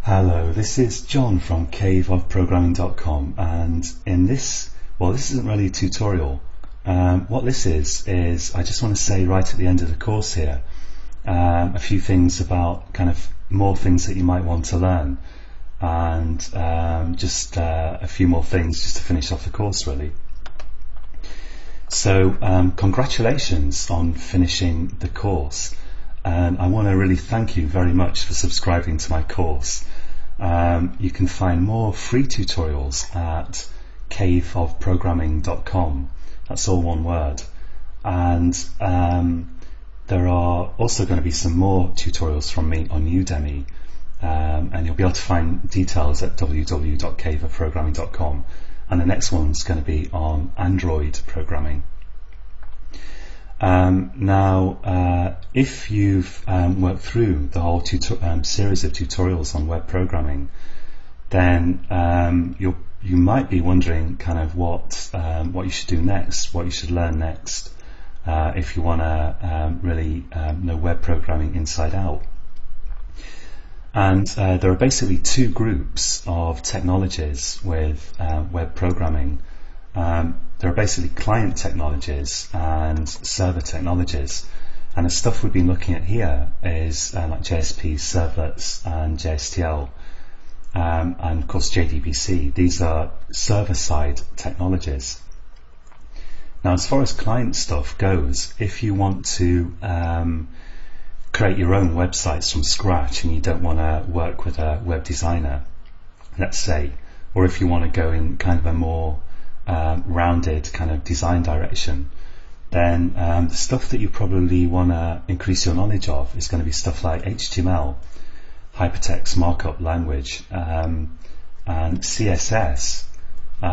Hello, this is John from caveofprogramming.com, and in this, this isn't really a tutorial. What this is I just want to say right at the end of the course here a few things about kind of more things that you might want to learn, and just a few more things just to finish off the course really. So congratulations on finishing the course, and I want to really thank you very much for subscribing to my course. You can find more free tutorials at caveofprogramming.com. That's all one word. And there are also going to be some more tutorials from me on Udemy, and you'll be able to find details at www.caveofprogramming.com, and the next one's going to be on Android programming. Now, if you've worked through the whole series of tutorials on web programming, then you might be wondering kind of what you should do next, what you should learn next, if you want to really know web programming inside out. And there are basically two groups of technologies with web programming. There are basically client technologies and server technologies, and the stuff we've been looking at here is like JSPs, Servlets and JSTL, and of course JDBC. These are server-side technologies. Now, as far as client stuff goes, if you want to create your own websites from scratch and you don't want to work with a web designer, let's say, or if you want to go in kind of a more rounded kind of design direction, then the stuff that you probably want to increase your knowledge of is going to be stuff like HTML, hypertext markup language, and CSS.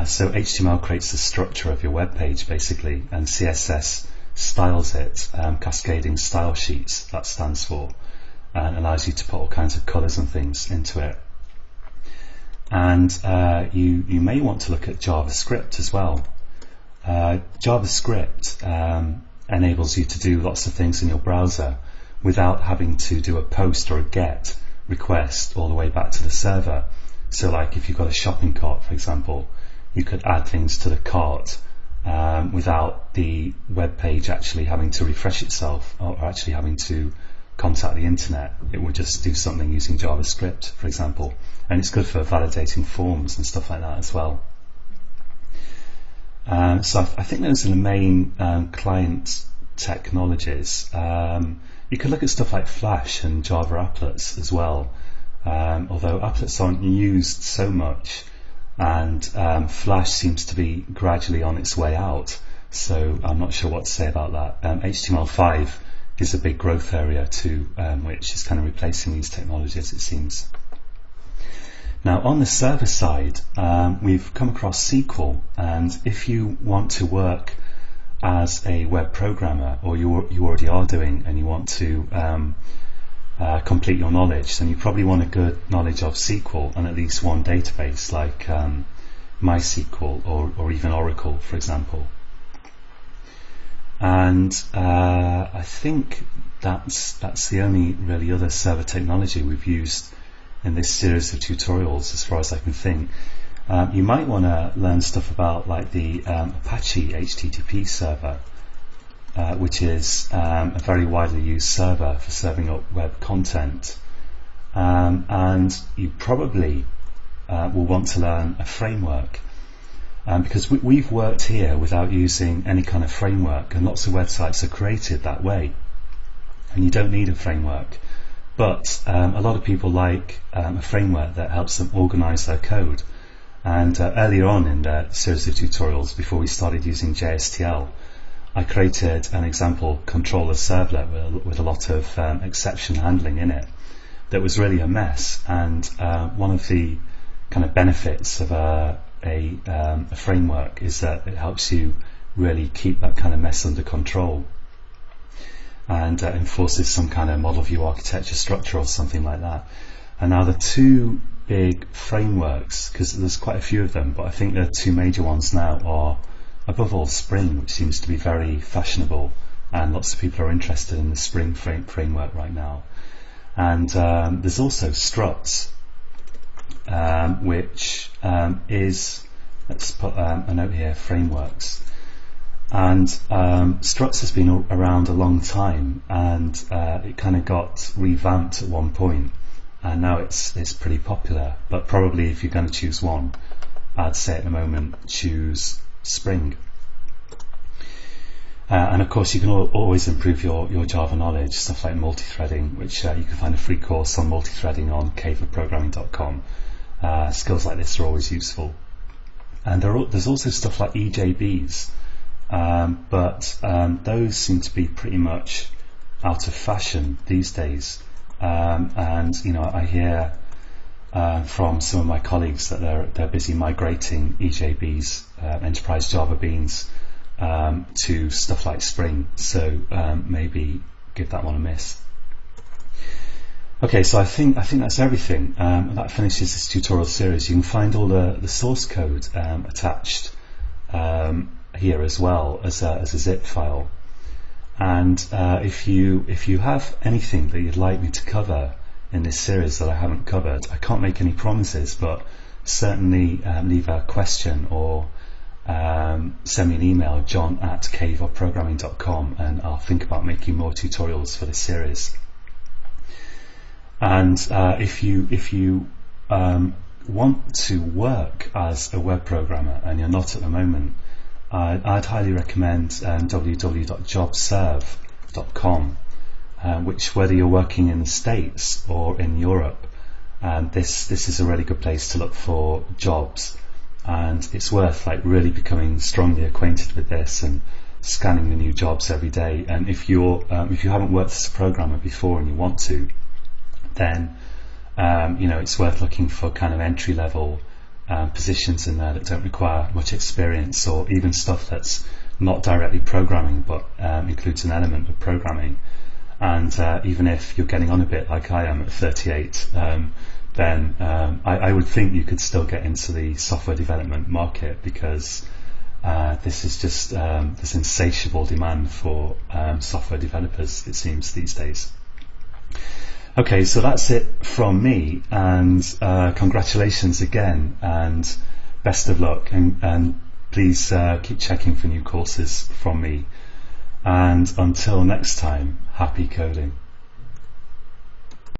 So HTML creates the structure of your web page basically, and CSS styles it, cascading style sheets, that stands for, and allows you to put all kinds of colors and things into it. And you may want to look at JavaScript as well. JavaScript enables you to do lots of things in your browser without having to do a post or a get request all the way back to the server. So like if you've got a shopping cart, for example, you could add things to the cart without the web page actually having to refresh itself or actually having to contact the internet. It would just do something using JavaScript, for example, and it's good for validating forms and stuff like that as well. So I think those are the main client technologies. You could look at stuff like Flash and Java applets as well, although applets aren't used so much, and Flash seems to be gradually on its way out, so I'm not sure what to say about that. HTML5 is a big growth area too, which is kind of replacing these technologies, it seems. Now, on the server side, we've come across SQL, and if you want to work as a web programmer, or you already are doing, and you want to complete your knowledge, then you probably want a good knowledge of SQL and at least one database like MySQL or even Oracle, for example. And I think that's the only really other server technology we've used in this series of tutorials, as far as I can think. You might want to learn stuff about like the Apache HTTP server, which is a very widely used server for serving up web content, and you probably will want to learn a framework, because we've worked here without using any kind of framework, and lots of websites are created that way, and you don't need a framework. But a lot of people like a framework that helps them organize their code. And earlier on in the series of tutorials, before we started using JSTL, I created an example controller servlet with a lot of exception handling in it that was really a mess. And one of the kind of benefits of a framework is that it helps you really keep that kind of mess under control, and enforces some kind of model view architecture structure or something like that. And now the two big frameworks, because there's quite a few of them, but I think the two major ones now are, above all, Spring, which seems to be very fashionable, and lots of people are interested in the Spring framework right now. And there's also struts, which is, let's put a note here, frameworks. And structs has been around a long time, and it kind of got revamped at one point, and now it's pretty popular. But probably if you're going to choose one, I'd say at the moment choose Spring. And of course you can always improve your Java knowledge, stuff like multi-threading, which you can find a free course on multi-threading on caveofprogramming.com. Skills like this are always useful. And there's also stuff like EJBs, but those seem to be pretty much out of fashion these days. And you know, I hear from some of my colleagues that they're busy migrating EJBs, Enterprise Java Beans, to stuff like Spring, so maybe give that one a miss. Okay, so I think that's everything. That finishes this tutorial series. You can find all the source code attached here as well as a zip file. And if you have anything that you'd like me to cover in this series that I haven't covered, I can't make any promises, but certainly leave a question or send me an email, john@caveofprogramming.com, and I'll think about making more tutorials for this series. And if you want to work as a web programmer and you're not at the moment, I'd highly recommend www.jobserve.com, which, whether you're working in the States or in Europe, this is a really good place to look for jobs. And it's worth like really becoming strongly acquainted with this and scanning the new jobs every day. And if you haven't worked as a programmer before and you want to, then you know, it's worth looking for kind of entry-level positions in there that don't require much experience, or even stuff that's not directly programming but includes an element of programming. And even if you're getting on a bit like I am at 38, then I would think you could still get into the software development market, because this is just this insatiable demand for software developers, it seems, these days. Okay, so that's it from me, and congratulations again, and best of luck, and please keep checking for new courses from me. And until next time, happy coding.